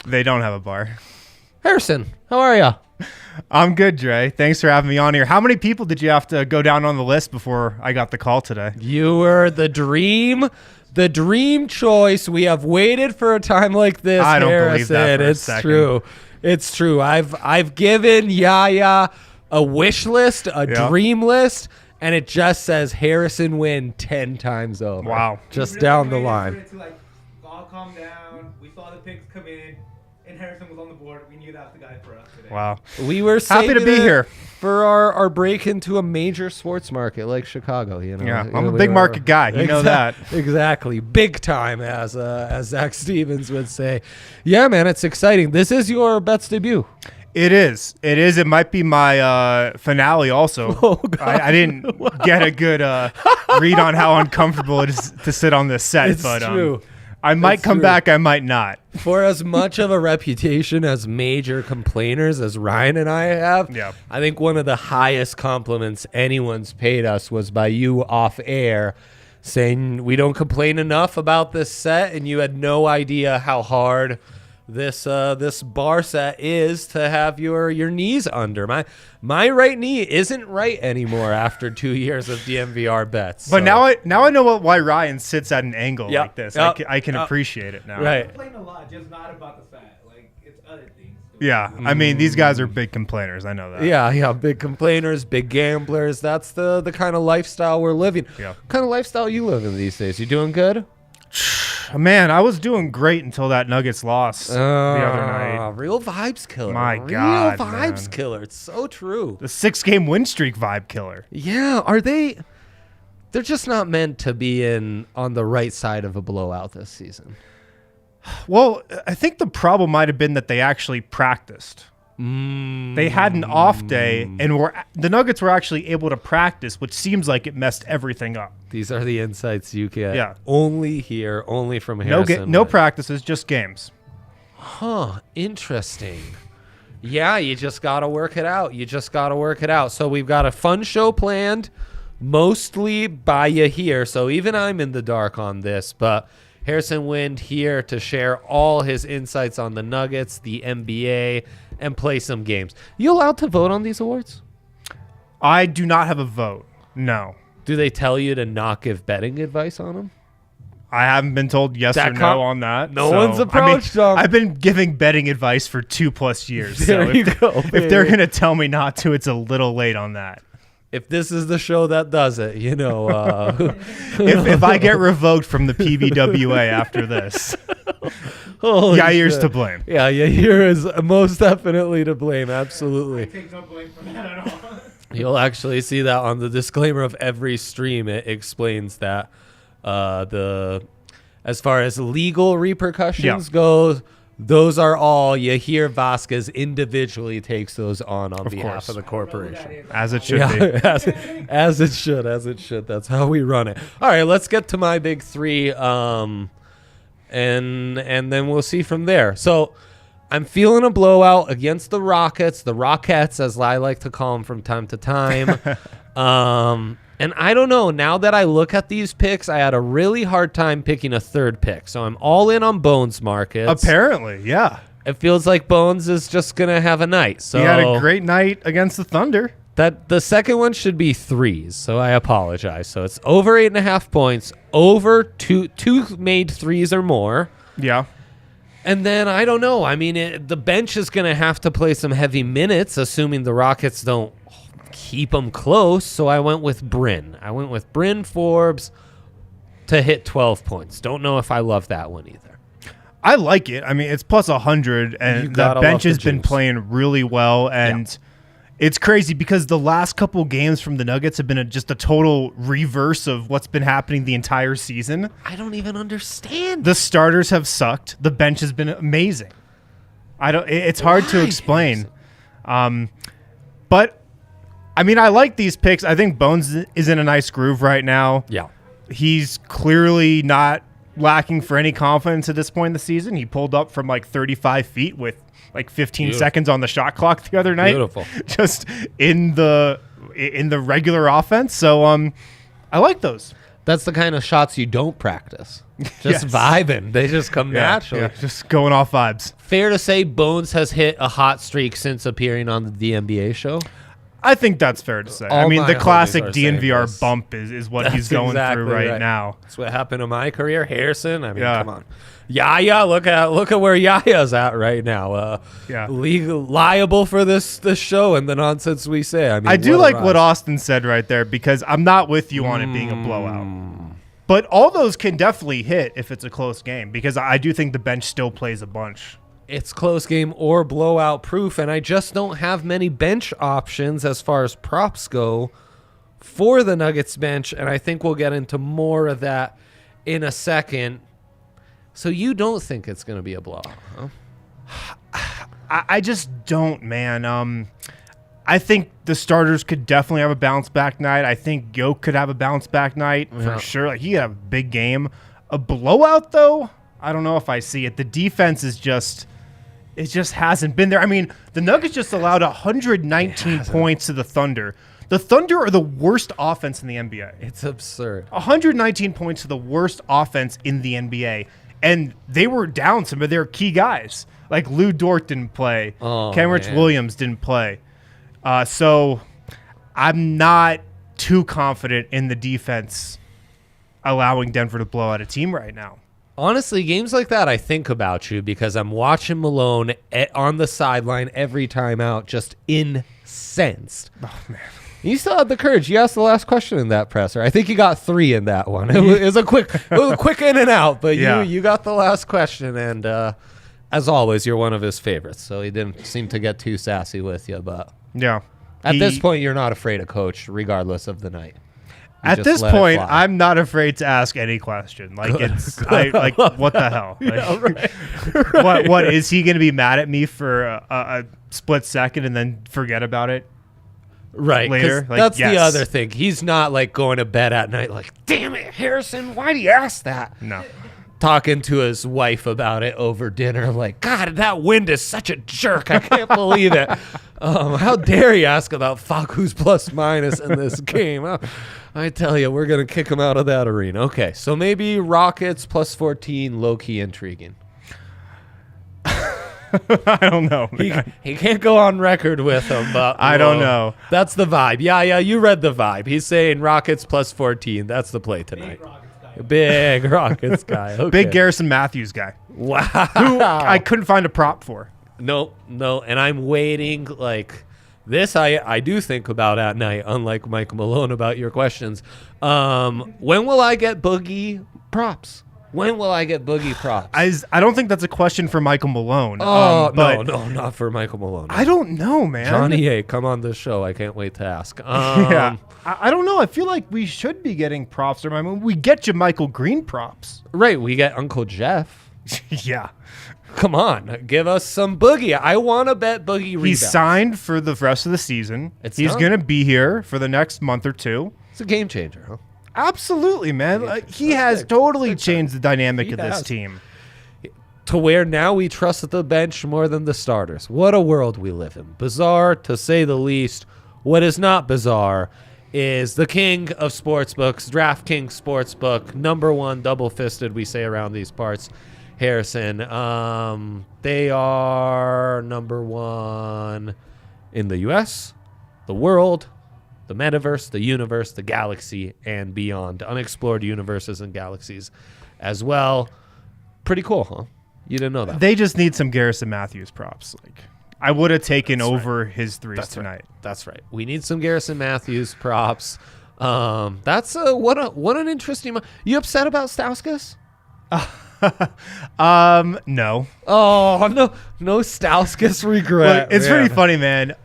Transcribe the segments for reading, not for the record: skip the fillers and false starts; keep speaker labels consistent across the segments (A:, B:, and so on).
A: They don't have a bar.
B: Harrison, how are you?
A: I'm good, Dre. Thanks for having me on here. How many people did you have to go down on the list before I got the call today?
B: You were the dream choice. We have waited for a time like this,
A: I don't
B: Harrison.
A: believe that for a
B: It's
A: second.
B: true. It's true. I've given Yaya a wish list, a dream list, and it just says Harrison win 10 times over.
A: Wow.
B: Just down the line.
C: It's like, all calm down. We saw the picks come in, and Harrison was on the board. We knew that's the guy for us today.
A: Wow.
B: We were
A: Happy to
B: saving
A: be
B: it
A: here.
B: for our break into a major sports market like Chicago. You know,
A: Yeah, I'm a big market guy. You know that.
B: Exactly, big time, as Zach Stevens would say. Yeah, man, it's exciting. This is your Bets debut.
A: It is. It might be my finale also.
B: Oh, God.
A: I didn't get a good read on how uncomfortable it is to sit on this set.
B: It's
A: but
B: true.
A: I might
B: It's
A: come
B: true.
A: back. I might not.
B: For as much of a reputation as major complainers as Ryan and I have,
A: Yeah.
B: I think one of the highest compliments anyone's paid us was by you off air saying we don't complain enough about this set, and you had no idea how hard this bar set is to have your knees under. My right knee isn't right anymore after 2 years of DNVR bets.
A: But
B: so-
A: now I know why Ryan sits at an angle
B: Yep.
A: like this.
B: Yep.
A: I can appreciate it now.
B: Right.
C: Complain a lot, just not about the set. Like, it's other things. too.
A: Yeah. I mean, these guys are big complainers. I know that.
B: Yeah, big complainers, big gamblers. That's the kind of lifestyle we're living.
A: Yeah.
B: What kind of lifestyle you living these days? You doing good?
A: Man, I was doing great until that Nuggets loss the other night.
B: Real vibes killer.
A: My God,
B: Real vibes
A: man.
B: killer. It's so true.
A: The 6-game win streak vibe killer.
B: Yeah, they're just not meant to be on the right side of a blowout this season.
A: Well, I think the problem might have been that they actually practiced. They had an off day, and the Nuggets were actually able to practice, which seems like it messed everything up.
B: These are the insights you get.
A: Yeah.
B: Only here, only from Harrison.
A: No practices, just games.
B: Huh, interesting. Yeah, you just got to work it out. So we've got a fun show planned, mostly by you here. So even I'm in the dark on this, but Harrison Wind here to share all his insights on the Nuggets, the NBA, and play some games. You allowed to vote on these awards?
A: I do not have a vote. No.
B: Do they tell you to not give betting advice on them?
A: I haven't been told yes or no on that.
B: No one's approached them.
A: I've been giving betting advice for 2+ years.
B: There you go,
A: If
B: baby.
A: they're going to tell me not to, it's a little late on that.
B: If this is the show that does it, you know.
A: If I get revoked from the PBWA after this,
B: Holy
A: Yair's
B: shit.
A: to blame.
B: Yeah, Yair is most definitely to blame. Absolutely.
C: Take no blame for that at all.
B: You'll actually see that on the disclaimer of every stream. It explains that as far as legal repercussions go, those are all Yair Vasquez individually takes those on behalf
A: course.
B: of the corporation.
A: As it should
B: Yeah,
A: be.
B: as it should. That's how we run it. All right, let's get to my big three, and then we'll see from there. So I'm feeling a blowout against the Rockets, as I like to call them from time to time. And I don't know. Now that I look at these picks, I had a really hard time picking a third pick. So I'm all in on Bones markets.
A: Apparently, yeah.
B: It feels like Bones is just going to have a night. So
A: He had a great night against the Thunder.
B: that the second one should be threes, so I apologize. So it's over 8.5 points, over two made threes or more.
A: Yeah.
B: And then I don't know. I mean, the bench is going to have to play some heavy minutes, assuming the Rockets don't keep them close. So I went with Bryn. Bryn Forbes to hit 12 points. Don't know if I love that one either.
A: I like it. I mean, it's plus 100,
B: You
A: and the
B: gotta
A: bench
B: love
A: has
B: the
A: been
B: juice.
A: playing really well, and it's crazy because the last couple games from the Nuggets have been just a total reverse of what's been happening the entire season.
B: I don't even understand.
A: The starters have sucked. The bench has been amazing. It's hard to
B: Why?
A: explain. But I mean, I like these picks. I think Bones is in a nice groove right now.
B: Yeah.
A: He's clearly not lacking for any confidence at this point in the season. He pulled up from like 35 feet with like 15
B: Beautiful.
A: seconds on the shot clock the other night.
B: Beautiful.
A: Just in the regular offense. So I like those.
B: That's the kind of shots you don't practice. Just
A: Yes.
B: vibing. They just come naturally.
A: Yeah, just going off vibes.
B: Fair to say Bones has hit a hot streak since appearing on the DNBA show?
A: I think that's fair to say.
B: All
A: I mean,
B: my
A: the classic
B: homies are saying
A: DNVR
B: this.
A: bump is what
B: That's
A: he's going
B: exactly
A: through right
B: right.
A: now.
B: That's what happened to my career. Harrison, I mean,
A: Yeah.
B: come on. Yaya, look at where Yaya's at right now.
A: Yeah.
B: Liable for this show and the nonsense we say. I mean,
A: I do
B: a
A: like
B: rise.
A: what Austin said right there because I'm not with you on it being a blowout. But all those can definitely hit if it's a close game because I do think the bench still plays a bunch.
B: It's close game or blowout proof, and I just don't have many bench options as far as props go for the Nuggets bench, and I think we'll get into more of that in a second. So you don't think it's going to be a blowout, huh?
A: I just don't, man. I think the starters could definitely have a bounce back night. I think Jokic could have a bounce back night for sure. Like he could have a big game. A blowout though, I don't know if I see it. The defense is just hasn't been there. I mean, the Nuggets just allowed 119 points to the Thunder. The Thunder are the worst offense in the NBA.
B: It's absurd.
A: 119 points to the worst offense in the NBA. And they were down some of their key guys. Like Lou Dort didn't play. Kenrich Williams didn't play. So I'm not too confident in the defense allowing Denver to blow out a team right now.
B: Honestly, games like that, I think about you because I'm watching Malone on the sideline every time out, just incensed.
A: Oh, man.
B: You still had the courage. You asked the last question in that presser. I think you got 3 in that one. It was a quick in and out, but
A: Yeah.
B: you got the last question, and as always, you're one of his favorites. So he didn't seem to get too sassy with you, but
A: Yeah.
B: at this point, you're not afraid of Coach, regardless of the night. You
A: At
B: just
A: this
B: let it
A: point,
B: fly.
A: I'm not afraid to ask any question. Like what the hell? Like, what is he going to be mad at me for a split second and then forget about it?
B: Right, 'cause
A: later? Like,
B: that's the
A: yes.
B: other thing. He's not like going to bed at night like, damn it, Harrison, why do you ask that?
A: No.
B: Talking to his wife about it over dinner, like, God, that wind is such a jerk. I can't believe it. How dare you ask about Faku's plus minus in this game? I tell you, we're going to kick him out of that arena. Okay, so maybe Rockets plus 14, low-key intriguing.
A: I don't know.
B: He can't go on record with him, but
A: I don't know.
B: That's the vibe. Yeah, you read the vibe. He's saying Rockets plus 14. That's the play tonight. Big Rockets guy. Okay.
A: Big Garrison Matthews guy.
B: Wow.
A: Who I couldn't find a prop for.
B: No. And I'm waiting like this. I do think about at night, unlike Mike Malone about your questions. When will I get Boogie props? When will I get Boogie props?
A: I don't think that's a question for Michael Malone.
B: No, not for Michael Malone.
A: I don't know, man.
B: Johnny A, come on this show. I can't wait to ask.
A: Yeah. I don't know. I feel like we should be getting props. I mean, we get you Michael Green props.
B: Right, we get Uncle Jeff.
A: Yeah.
B: Come on, give us some Boogie. I want to bet Boogie rebounds.
A: He's signed for the rest of the season. He's going to be here for the next month or two.
B: It's a game changer, huh?
A: Absolutely, man. Like, he has totally changed the dynamic of this
B: has.
A: team.
B: To where now we trust the bench more than the starters. What a world we live in. Bizarre, to say the least. What is not bizarre is the king of sportsbooks, DraftKings Sportsbook, #1 double-fisted, we say around these parts, Harrison. They are #1 in the U.S., the world, the metaverse, the universe, the galaxy, and beyond. Unexplored universes and galaxies as well. Pretty cool, huh? You didn't know that.
A: They just need some Garrison Matthews props. Like, I would have taken over his threes tonight.
B: Right. That's right. We need some Garrison Matthews props. That's what an interesting. You upset about Stauskas?
A: No.
B: Oh no Stauskas regret.
A: Look, it's pretty funny, man.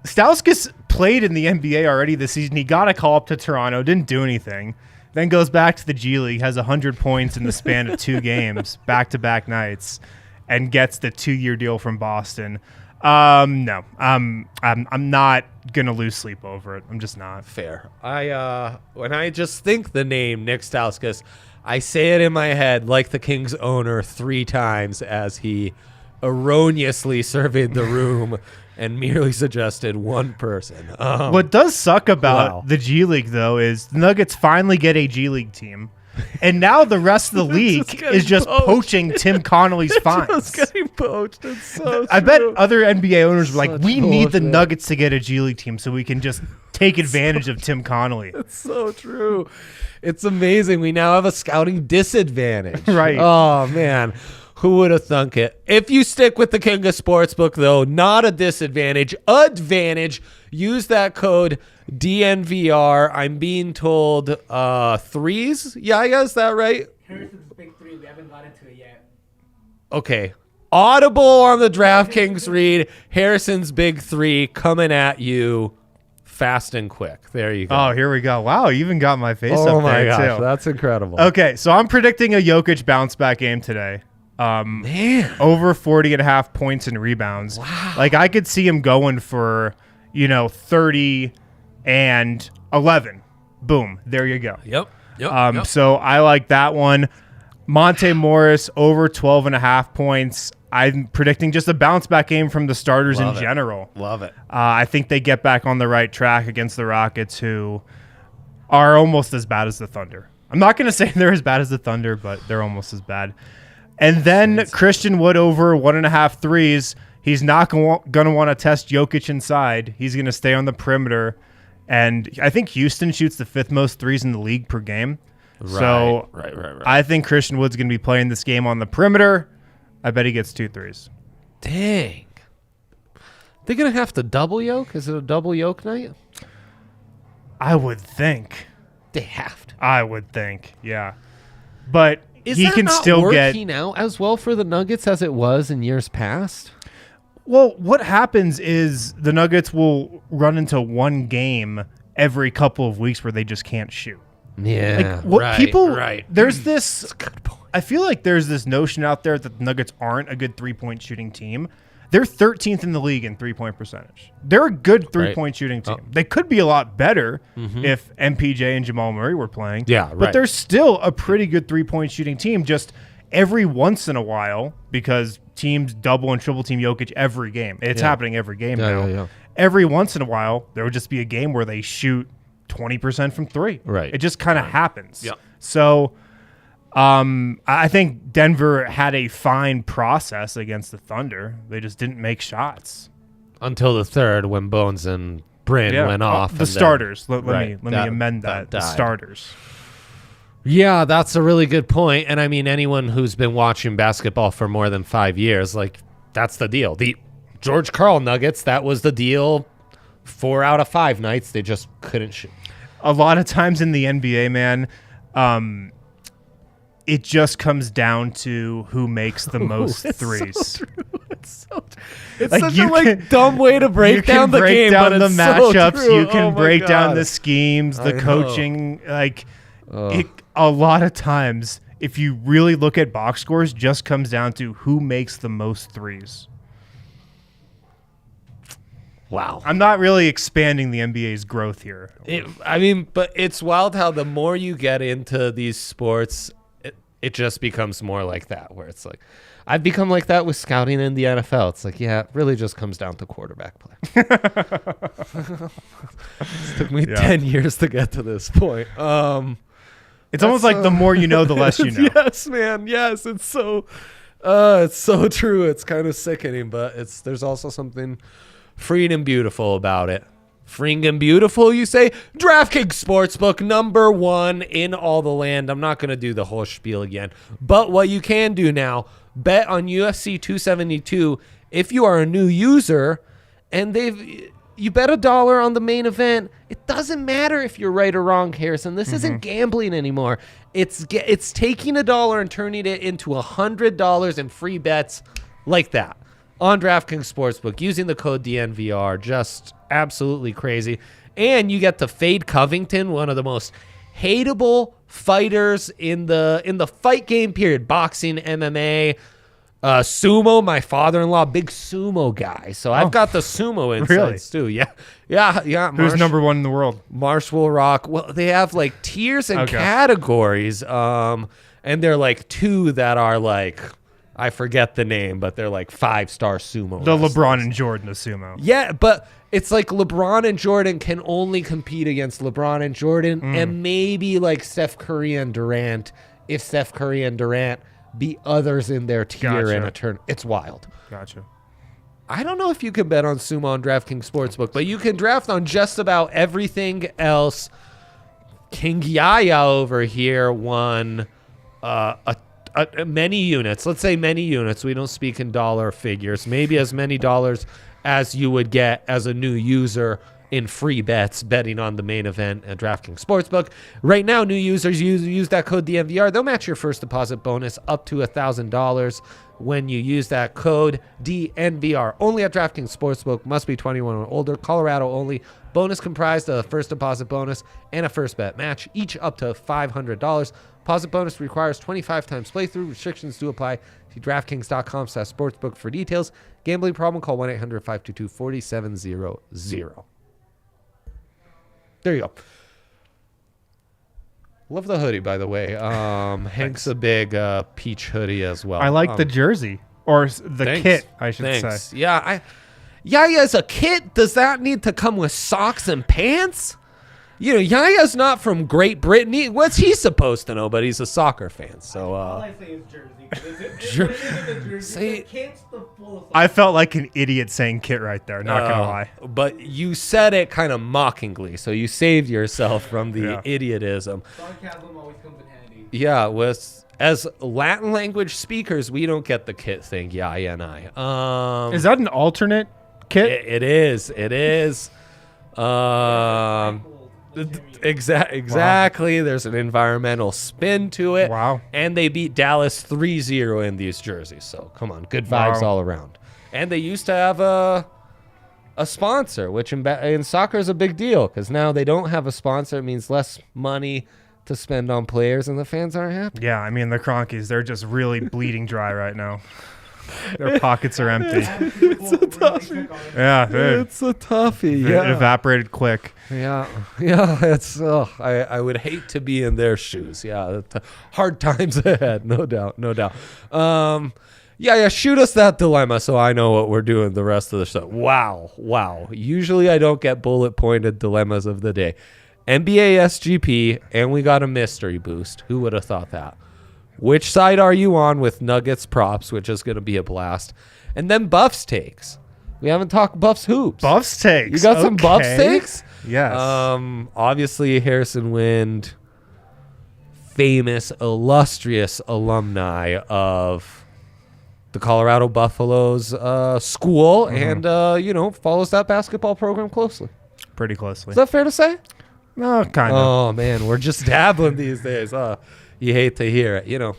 A: Stauskas played in the NBA already this season. He got a call up to Toronto, didn't do anything. Then goes back to the G League, has 100 points in the span of 2 games, back-to-back nights, and gets the 2-year deal from Boston. No, I'm not gonna lose sleep over it. I'm just not.
B: Fair. When I just think the name Nick Stauskas, I say it in my head like the Kings owner 3 times as he erroneously surveyed the room and merely suggested one person.
A: What does suck about
B: Wow.
A: the G League, though, is the Nuggets finally get a G League team. And now the rest of the league is just poaching Tim Connolly's fines.
B: Just getting poached. It's so
A: I bet other NBA owners were like,
B: Such
A: we need the
B: bullshit.
A: Nuggets to get a G League team so we can just take advantage of Tim Connolly.
B: It's so true. It's amazing. We now have a scouting disadvantage.
A: Right.
B: Oh, man. Who would have thunk it? If you stick with the King of Sportsbook, though, not a disadvantage, advantage. Use that code DNVR. I'm being told 3s. Yeah, is that right?
C: Harrison's big 3. We haven't gotten to it yet.
B: Okay. Audible on the DraftKings read. Harrison's big 3 coming at you fast and quick. There you go.
A: Oh, here we go. Wow, you even got my face
B: Oh
A: up
B: my
A: there,
B: gosh,
A: too.
B: that's incredible.
A: Okay, so I'm predicting a Jokic bounce back game today.
B: Man.
A: Over 40.5 points and rebounds.
B: Wow.
A: Like, I could see him going for, 30 and 11. Boom. There you go.
B: Yep.
A: So I like that one. Monte Morris over 12.5 points. I'm predicting just a bounce back game from the starters
B: Love
A: in
B: it.
A: general.
B: Love it.
A: I think they get back on the right track against the Rockets, who are almost as bad as the Thunder. I'm not going to say they're as bad as the Thunder, but they're almost as bad. And then Christian Wood over 1.5 threes. He's not going to want to test Jokic inside. He's going to stay on the perimeter. And I think Houston shoots the 5th most threes in the league per game. So
B: Right.
A: I think Christian Wood's going to be playing this game on the perimeter. I bet he gets 2 threes.
B: Dang. They're going to have to double yoke? Is it a double yoke night?
A: I would think.
B: They have to.
A: I would think. Yeah. But
B: Is
A: he
B: that
A: can
B: not
A: still get.
B: working out as well for the Nuggets as it was in years past?
A: Well, what happens is the Nuggets will run into one game every couple of weeks where they just can't shoot.
B: Yeah.
A: There's this.
B: That's a good point.
A: I feel like there's this notion out there that the Nuggets aren't a good 3-point shooting team. They're 13th in the league in 3-point percentage. They're a good 3-point shooting team. They could be a lot better if MPJ and Jamal Murray were playing.
B: Yeah,
A: But
B: right.
A: they're still a pretty good 3-point shooting team. Just every once in a while, because teams double and triple team Jokic every game. It's happening every game now.
B: Yeah.
A: Every once in a while, there would just be a game where they shoot 20% from 3.
B: Right.
A: It just kind of happens.
B: Yep.
A: So I think Denver had a fine process against the Thunder. They just didn't make shots.
B: Until the third when Bones and Bryn went off.
A: The starters. Let me
B: That-
A: amend that.
B: that
A: The
B: died.
A: starters.
B: Yeah, that's a really good point. And I mean, anyone who's been watching basketball for more than 5 years, like, that's the deal. The George Karl Nuggets, that was the deal. 4 out of 5 nights, they just couldn't shoot.
A: A lot of times in the NBA, man, it just comes down to who makes the most threes.
B: It's
A: Like,
B: such
A: you
B: a
A: can-
B: dumb way to break
A: You can
B: down the
A: break
B: game,
A: down
B: but
A: the
B: it's so
A: matchups.
B: true.
A: You can
B: Oh my
A: break down
B: God.
A: the schemes,
B: I
A: the
B: know.
A: coaching. Like, a lot of times, if you really look at box scores, just comes down to who makes the most threes.
B: Wow.
A: I'm not really expanding the NBA's growth here.
B: But it's wild how the more you get into these sports, it just becomes more like that, where it's like, I've become like that with scouting in the NFL. It's like, yeah, it really just comes down to quarterback play. It took me 10 years to get to this point.
A: It's almost like the more you know, the less you know.
B: Yes, man. Yes, it's so true. It's kind of sickening, but there's also something freeing and beautiful about it. Freeing and beautiful, you say? DraftKings Sportsbook, #1 in all the land. I'm not going to do the whole spiel again, but what you can do now, bet on UFC 272 if you are a new user, and you bet $1 on the main event. It doesn't matter if you're right or wrong, Harrison. This isn't gambling anymore. It's taking $1 and turning it into $100 in free bets like that on DraftKings Sportsbook using the code DNVR. Just absolutely crazy. And you get to fade Covington, one of the most hateable fighters in the fight game period. Boxing, MMA, sumo. My father-in-law, big sumo guy. So I've got the sumo insights too. Yeah.
A: Who's #1 in the world?
B: Marsh will rock. Well, they have like tiers and categories. And they're like 2 that are like I forget the name, but they're like 5-star sumo.
A: The
B: wrestlers.
A: LeBron and Jordan of sumo.
B: Yeah, but it's like LeBron and Jordan can only compete against LeBron and Jordan, and maybe like Steph Curry and Durant. If Steph Curry and Durant beat others in their tier in a turn, it's wild.
A: Gotcha.
B: I don't know if you can bet on sumo on DraftKings Sportsbook, but you can draft on just about everything else. King Yaya over here won many units. Let's say many units. We don't speak in dollar figures. Maybe as many dollars as you would get as a new user in free bets betting on the main event at DraftKings Sportsbook. Right now, new users use that code DNVR. They'll match your first deposit bonus up to $1,000 when you use that code DNVR. Only at DraftKings Sportsbook. Must be 21 or older. Colorado only. Bonus comprised of a first deposit bonus and a first bet match, each up to $500. Deposit bonus requires 25 times playthrough. Restrictions do apply. See DraftKings.com/sportsbook for details. Gambling problem? Call 1-800-522-4700. There you go. Love the hoodie, by the way. Hank's a big peach hoodie as well.
A: I like the jersey or the
B: thanks.
A: kit, I should say.
B: Yeah, Yaya's a kit. Does that need to come with socks and pants? You know, Yaya's not from Great Britain. What's he supposed to know? But he's a soccer fan. So
C: All I say is jersey. The kit's the full
A: I felt like an idiot saying kit right there. Not gonna lie.
B: But you said it kind of mockingly, so you saved yourself from the idiotism.
C: sarcasm always comes in handy.
B: Yeah, as Latin language speakers, we don't get the kit thing. Yaya and I.
A: Is that an alternate kit?
B: It is. It is. Exactly. Wow. There's an environmental spin to it.
A: Wow.
B: And they beat Dallas 3-0 in these jerseys. So come on, good vibes all around. And they used to have a sponsor, which in soccer is a big deal because now they don't have a sponsor. It means less money to spend on players, and the fans aren't happy.
A: Yeah, I mean the Cronkies, they're just really bleeding dry right now. Their pockets are empty.
B: It's a toughie.
A: Yeah, dude.
B: It's a toughie.
A: It evaporated quick.
B: Yeah. It's. I would hate to be in their shoes. Yeah, hard times ahead, no doubt. Yeah. Shoot us that dilemma so I know what we're doing the rest of the show. Wow. Usually I don't get bullet pointed dilemmas of the day. NBA SGP, and we got a mystery boost. Who would have thought that? Which side are you on with Nuggets props, which is going to be a blast? And then Buffs takes. We haven't talked Buffs hoops.
A: Buffs takes.
B: You got some Buffs takes?
A: Yes.
B: Obviously, Harrison Wind, famous, illustrious alumni of the Colorado Buffaloes school, and follows that basketball program closely.
A: Pretty closely.
B: Is that fair to say?
A: No, kind of.
B: Oh man, we're just dabbling these days. You hate to hear it. You know,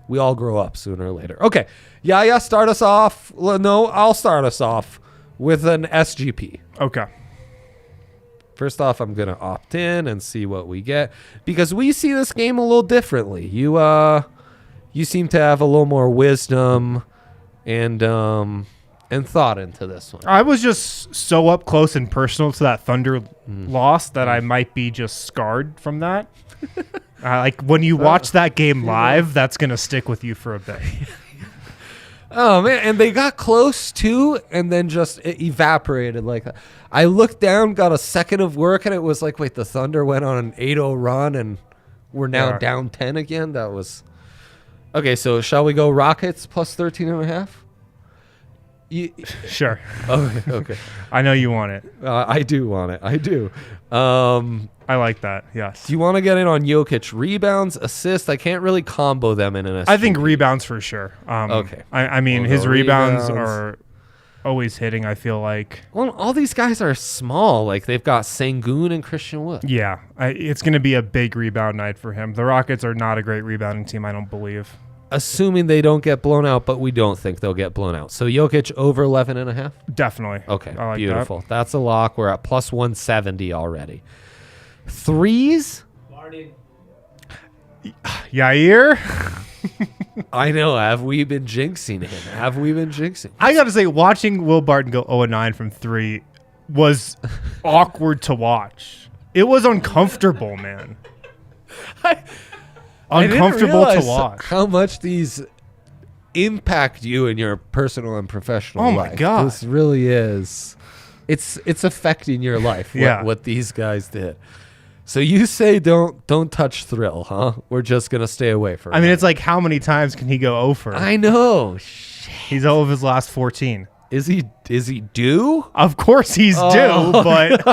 B: we all grow up sooner or later. Okay, Yaya, start us off. No, I'll start us off with an SGP.
A: Okay.
B: First off, I'm gonna opt in and see what we get because we see this game a little differently. You seem to have a little more wisdom and thought into this one.
A: I was just so up close and personal to that Thunder loss that I might be just scarred from that. Like when you watch that game live, that's going to stick with you for a bit.
B: Oh, man. And they got close too, and then just it evaporated like that. I looked down, got a second of work, and it was like, wait, the Thunder went on an 8-0 run, and we're now down 10 again? That was... Okay, so shall we go Rockets plus 13.5?
A: Sure.
B: Okay.
A: I know you want it.
B: I do want it. I do.
A: I like that. Yes.
B: Do you want to get in on Jokic rebounds, assists? I can't really combo them in an SGP.
A: I think rebounds for sure.
B: Okay.
A: I mean, his rebounds are always hitting, I feel like.
B: Well, all these guys are small. Like, they've got Sengun and Christian Wood.
A: Yeah. It's going to be a big rebound night for him. The Rockets are not a great rebounding team, I don't believe.
B: Assuming they don't get blown out, but we don't think they'll get blown out. So Jokic over 11.5?
A: Definitely.
B: Okay,
A: I like
B: beautiful. That's a lock. We're at plus 170 already. Threes?
C: Barden.
A: Yair?
B: I know. Have we been jinxing him?
A: I got to say, watching Will Barton go 0-9 from 3 was awkward to watch. It was uncomfortable, man. Uncomfortable to watch.
B: How much these impact you in your personal and professional
A: Oh
B: life.
A: my God.
B: This really is. It's affecting your life. What these guys did. So you say don't touch Thrill, huh? We're just gonna stay away from.
A: I mean, it's like how many times can he go over?
B: I know.
A: He's 0 of his last 14.
B: Is he due?
A: Of course he's due, but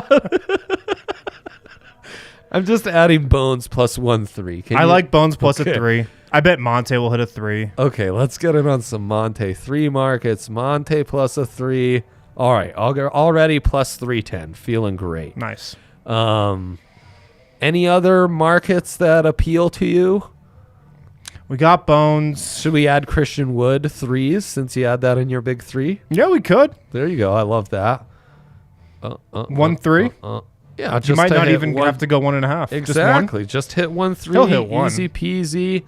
B: I'm just adding Bones plus 1-3.
A: I like Bones plus a 3. I bet Monte will hit a 3.
B: Okay, let's get in on some Monte 3 markets. Monte plus a 3. All right, already plus 310. Feeling great.
A: Nice.
B: Any other markets that appeal to you?
A: We got Bones.
B: Should we add Christian Wood 3s since you had that in your big 3?
A: Yeah, we could.
B: There you go. I love that.
A: 1-3.
B: Yeah,
A: You
B: just
A: might
B: to
A: not
B: hit
A: even have to go 1.5.
B: Exactly. Just hit 1-3.
A: He'll hit 1.
B: Easy peasy.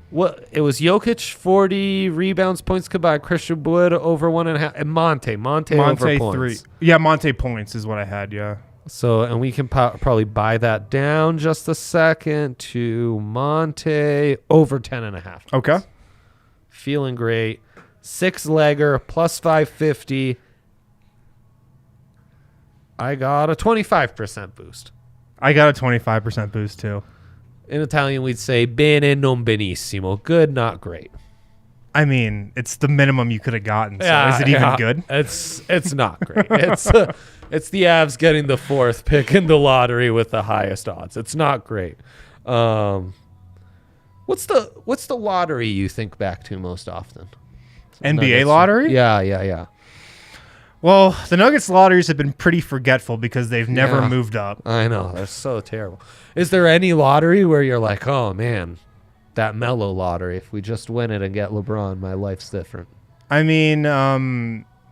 B: What it was Jokic 40 rebounds points combined. Christian Wood over 1.5 and Monte over points.
A: 3. Yeah, Monte points is what I had. Yeah.
B: So and we can probably buy that down just a second to Monte over 10.5.
A: Okay.
B: Feeling great. 6-legger plus 550. I got a 25% boost.
A: I got a 25% boost too.
B: In Italian, we'd say bene non benissimo. Good, not great.
A: I mean, it's the minimum you could have gotten. So is it even good?
B: It's not great. It's the Avs getting the 4th pick in the lottery with the highest odds. It's not great. What's the lottery you think back to most often?
A: NBA lottery?
B: Yeah.
A: Well, the Nuggets lotteries have been pretty forgetful because they've never moved up.
B: I know. They're so terrible. Is there any lottery where you're like, oh, man, that Melo lottery, if we just win it and get LeBron, my life's different?
A: I mean,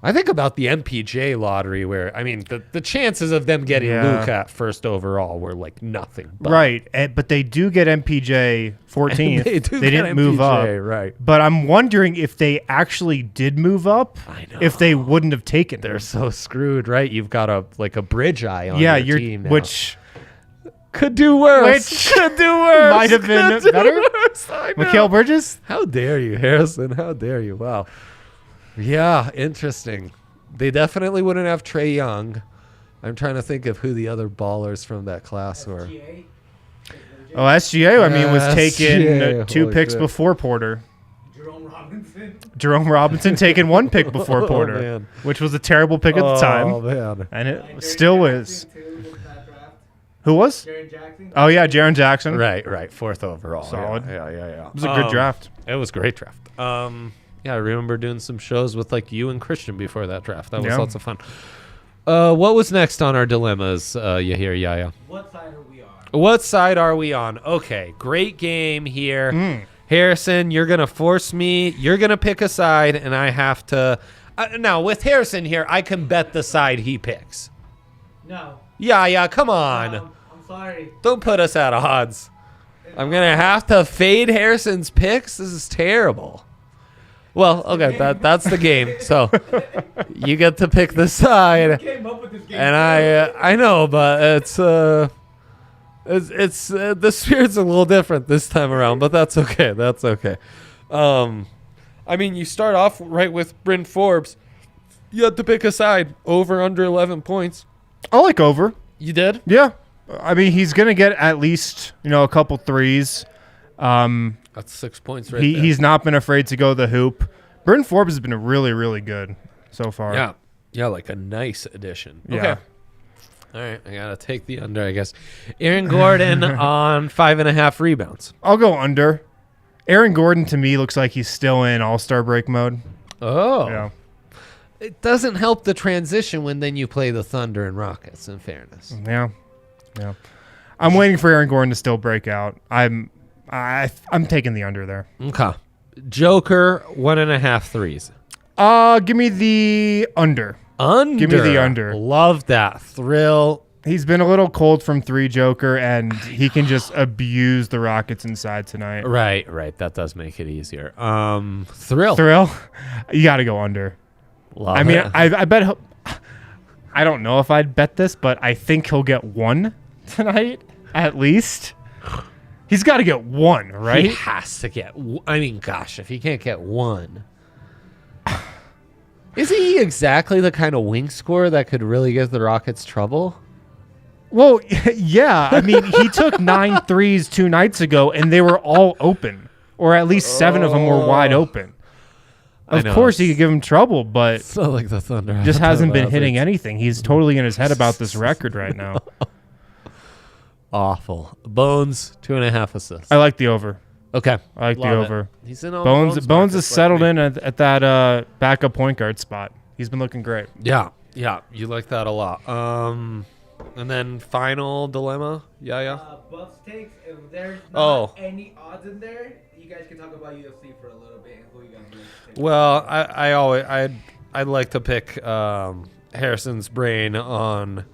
B: I think about the MPJ lottery where, I mean, the chances of them getting Luka at first overall were like nothing.
A: Right. But they do get MPJ 14th. They didn't move up.
B: Right.
A: But I'm wondering if they actually did move up,
B: I know.
A: if they wouldn't have taken
B: They're
A: them.
B: so screwed, right? You've got a bridge eye on your team now.
A: Which
B: could do worse. Could do worse.
A: Might have been better. Mikal Bridges?
B: How dare you, Harrison? How dare you? Wow. Yeah, interesting. They definitely wouldn't have Trae Young. I'm trying to think of who the other ballers from that class were.
C: SGA.
A: Oh, SGA, I mean, was
B: SGA,
A: taken 2
B: holy
A: picks
B: shit.
A: before Porter.
C: Jerome Robinson.
A: Jerome Robinson taken 1 pick before Porter,
B: man.
A: which was a terrible pick at the time.
B: Oh, man.
A: And it
C: Jaren
A: still
C: Jackson,
A: is.
C: too, with that draft.
A: Who was?
C: Jaren Jackson.
A: Oh, yeah, Jaren Jackson.
B: Right. 4th overall.
A: Solid.
B: Yeah.
A: It was a good draft.
B: It was a great draft. Yeah, I remember doing some shows with like you and Christian before that draft. That was lots of fun. What was next on our dilemmas, Yahir Yaya?
C: What side are we on?
B: What side are we on? Okay, great game here. Harrison, you're going to force me. You're going to pick a side, and I have to. Now, with Harrison here, I can bet the side he picks.
C: No.
B: Yeah, come on.
C: I'm sorry.
B: Don't put us at odds. I'm going to have to fade Harrison's picks? This is terrible. Well, okay, that's the game. So you get to pick the side,
C: Came up with this game.
B: and I know, but it's the spirit's a little different this time around, but that's okay. That's okay. I mean, you start off right with Bryn Forbes. You had to pick a side, over under 11 points.
A: I like over.
B: You did?
A: Yeah. I mean, he's going to get at least, a couple threes.
B: That's 6 points right there.
A: He's not been afraid to go the hoop. Bryn Forbes has been really, really good so far.
B: Yeah, like a nice addition.
A: Yeah.
B: Okay. All right, I got to take the under, I guess. Aaron Gordon on 5.5 rebounds.
A: I'll go under. Aaron Gordon, to me, looks like he's still in all-star break mode.
B: Oh.
A: Yeah.
B: It doesn't help the transition when then you play the Thunder and Rockets, in fairness.
A: Yeah. I'm waiting for Aaron Gordon to still break out. I'm taking the under there.
B: Okay. Joker, 1.5 threes.
A: Give me the under.
B: Under.
A: Give me the under.
B: Love that. Thrill.
A: He's been a little cold from 3, Joker, and he can just abuse the Rockets inside tonight.
B: Right. That does make it easier. Thrill.
A: You got to go under.
B: Love
A: I mean,
B: it.
A: I bet he'll, I don't know if I'd bet this, but I think he'll get 1 tonight, at least. He's got to get one, right?
B: He has to get. I mean, gosh, if he can't get one, isn't he exactly the kind of wing scorer that could really give the Rockets trouble?
A: Well, yeah. I mean, he took 9 threes 2 nights ago, and they were all open, or at least 7 of them were wide open. Of course, he could give him trouble, but
B: it's not like the Thunder
A: just hasn't been hitting anything. He's totally in his head about this record right now.
B: Awful. Bones, 2.5 assists.
A: I like the over.
B: Okay.
A: I like the over.
B: He's in all
A: Bones is settled in at that backup point guard spot. He's been looking great.
B: Yeah. You like that a lot. And then final dilemma. Yeah.
C: Bucks takes. If there's not any odds in there, you guys can talk about UFC for a little bit and who you guys really take.
B: Well, I'd like to pick Harrison's brain on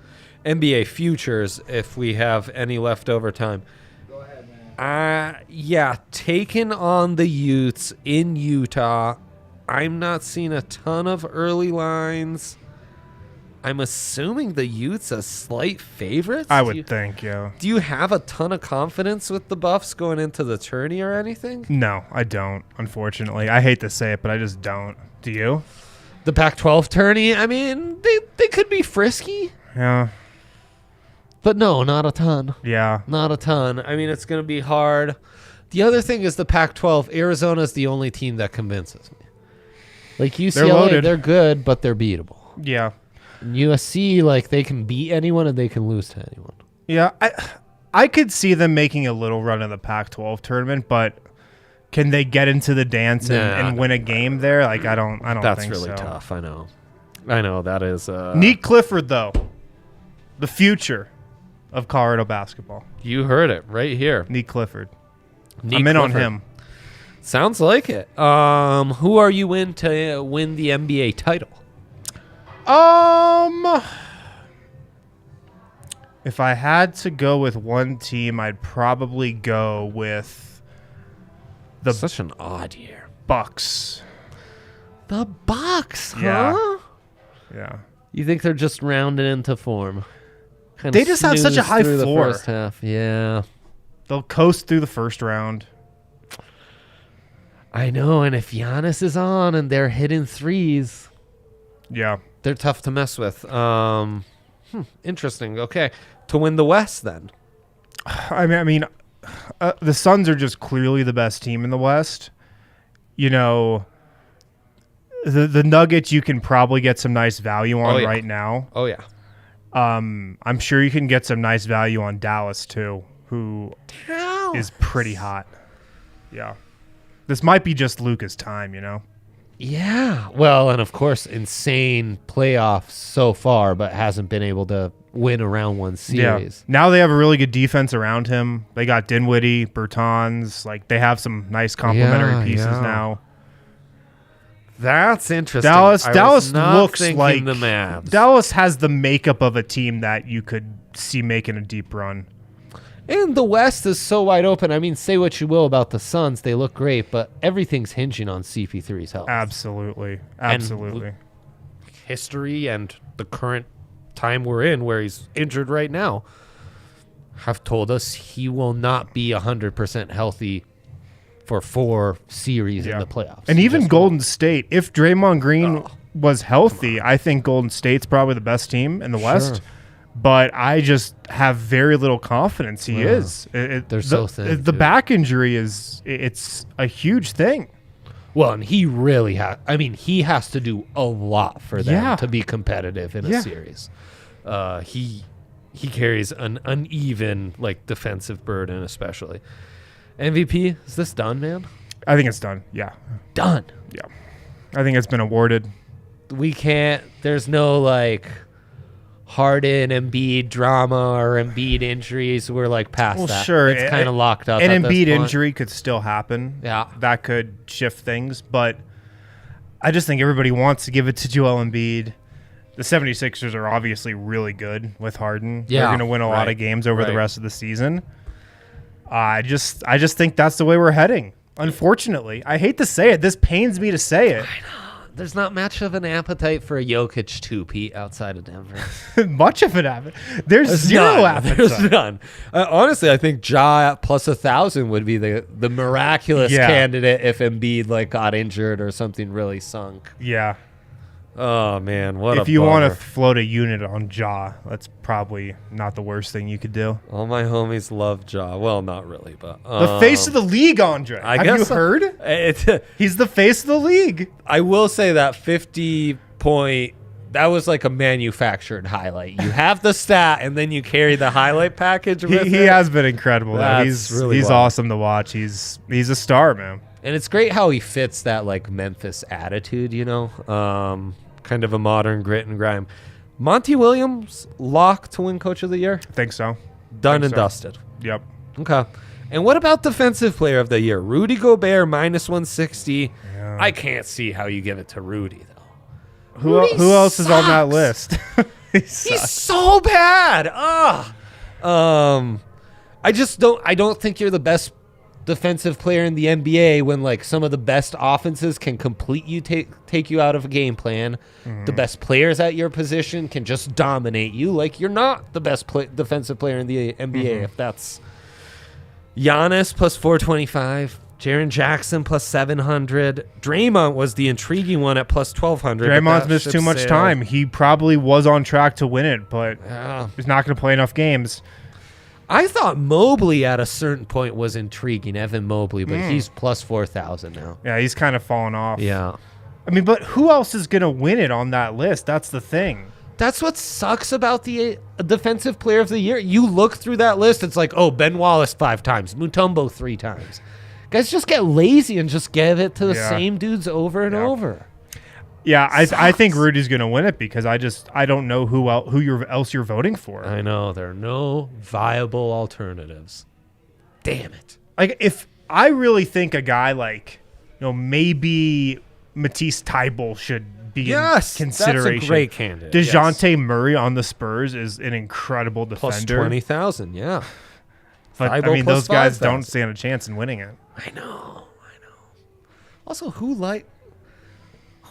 B: NBA futures if we have any leftover time.
C: Go ahead, man.
B: Yeah, taking on the Utes in Utah. I'm not seeing a ton of early lines. I'm assuming the Utes a slight favorites.
A: I would think, yeah.
B: Do you have a ton of confidence with the Buffs going into the tourney or anything?
A: No, I don't, unfortunately. I hate to say it, but I just don't. Do you?
B: The Pac-12 tourney, I mean, they could be frisky.
A: Yeah.
B: But no, not a ton.
A: Yeah.
B: Not a ton. I mean, it's going to be hard. The other thing is the Pac-12. Arizona's the only team that convinces me. Like UCLA, they're good, but they're beatable.
A: Yeah.
B: And USC, like, they can beat anyone and they can lose to anyone.
A: Yeah, I could see them making a little run in the Pac-12 tournament, but can they get into the dance and win a game there? Like, I don't think so.
B: That's really tough. I know. That is.
A: Nick Clifford, though, the future of Colorado basketball.
B: You heard it right here.
A: Nick Clifford. I'm in on him.
B: Sounds like it. Who are you in to win the NBA title?
A: If I had to go with one team, I'd probably go with the
B: Such an odd year.
A: Bucks.
B: The Bucks, huh?
A: Yeah. Yeah.
B: You think they're just rounding into form?
A: They just have such a high
B: through
A: floor.
B: The first half. Yeah.
A: They'll coast through the first round.
B: I know, and if Giannis is on and they're hitting threes,
A: yeah,
B: they're tough to mess with. Interesting. Okay, to win the West, then.
A: I mean, the Suns are just clearly the best team in the West. You know, the Nuggets you can probably get some nice value on right now.
B: Oh yeah.
A: I'm sure you can get some nice value on Dallas too, who is pretty hot. Yeah. This might be just Luka's time, you know?
B: Yeah. Well, and of course, insane playoffs so far, but hasn't been able to win a round one series.
A: Yeah. Now they have a really good defense around him. They got Dinwiddie, Bertans. Like, they have some nice complementary pieces now.
B: That's interesting.
A: Dallas looks like
B: the Mavs.
A: Dallas has the makeup of a team that you could see making a deep run.
B: And the West is so wide open. I mean, say what you will about the Suns. They look great, but everything's hinging on CP3's health.
A: Absolutely.
B: And history and the current time we're in where he's injured right now have told us he will not be 100% healthy for 4 series in the playoffs.
A: And even Golden State, if Draymond Green was healthy, I think Golden State's probably the best team in the West. But I just have very little confidence he is.
B: They're so thin.
A: The back injury it's a huge thing.
B: Well, and he really he has to do a lot for them to be competitive in a series. He carries an uneven defensive burden, especially. MVP, is this done, man?
A: I think it's done. Yeah.
B: Done.
A: Yeah. I think it's been awarded.
B: There's no Harden, Embiid drama or Embiid injuries. We're past that.
A: Sure.
B: It's kind of locked up.
A: An Embiid injury could still happen.
B: Yeah.
A: That could shift things. But I just think everybody wants to give it to Joel Embiid. The 76ers are obviously really good with Harden.
B: Yeah.
A: They're going to win a lot of games over the rest of the season. I just think that's the way we're heading. Unfortunately. I hate to say it. This pains me to say it.
B: I know. there's not much of an appetite for a Jokic 2-peat outside of Denver.
A: Much of an appetite. There's zero appetite.
B: There's none. Honestly, I think Ja at plus 1,000 would be the miraculous candidate if Embiid like got injured or something really sunk.
A: Yeah.
B: Oh man, what
A: if you want to float a unit on Ja, that's probably not the worst thing you could do.
B: All my homies love Ja. Well, not really, but
A: the face of the league, Andre. Have you heard? He's the face of the league.
B: I will say that 50-point. That was like a manufactured highlight. You have the stat, and then you carry the highlight package with it.
A: He has been incredible.
B: That's really
A: he's awesome to watch. He's a star, man.
B: And it's great how he fits that like Memphis attitude, you know, kind of a modern grit and grime. Monty Williams, lock to win Coach of the Year?
A: I think so.
B: Done and dusted.
A: Yep.
B: Okay. And what about Defensive Player of the Year? Rudy Gobert, minus 160. Yeah. I can't see how you give it to Rudy, though.
A: Who else is on that list?
B: He's so bad. I don't think you're the best defensive player in the NBA when like some of the best offenses can complete you, take you out of a game plan. The best players at your position can just dominate you. Like you're not the best defensive player in the NBA if that's Giannis plus 425, Jaren Jackson plus 700. Draymond was the intriguing one at plus 1200.
A: Draymond's missed too much time. He probably was on track to win it, but he's not going to play enough games.
B: I thought Mobley at a certain point was intriguing, Evan Mobley, but he's plus 4,000 now.
A: Yeah, he's kind of fallen off.
B: Yeah.
A: I mean, but who else is going to win it on that list? That's the thing.
B: That's what sucks about the Defensive Player of the Year. You look through that list, it's like, oh, Ben Wallace 5 times, Mutombo 3 times. Guys just get lazy and just give it to the same dudes over and over.
A: Yeah, I think Rudy's going to win it because I don't know who else you're voting for.
B: I know. There are no viable alternatives. Damn it.
A: Like, if I really think a guy like, maybe Matisse Thybulle should be in consideration.
B: That's a great candidate.
A: DeJounte Murray on the Spurs is an incredible defender.
B: Plus 20,000, yeah.
A: But, I mean, those guys don't stand a chance in winning it.
B: I know. Also, who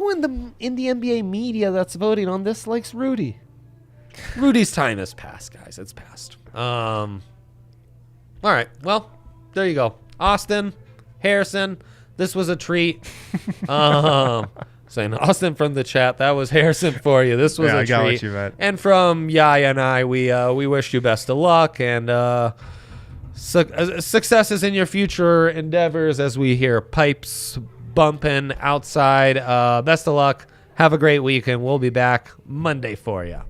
B: in the NBA media that's voting on this likes Rudy? Rudy's time has passed, guys. It's passed. All right. Well, there you go. Austin, Harrison, this was a treat. Saying Austin from the chat, that was Harrison for you. This was a treat. I got what you meant. And from Yaya and I, we wish you best of luck and successes in your future endeavors as we hear pipes bumping outside. Best of luck. Have a great week, and we'll be back Monday for you.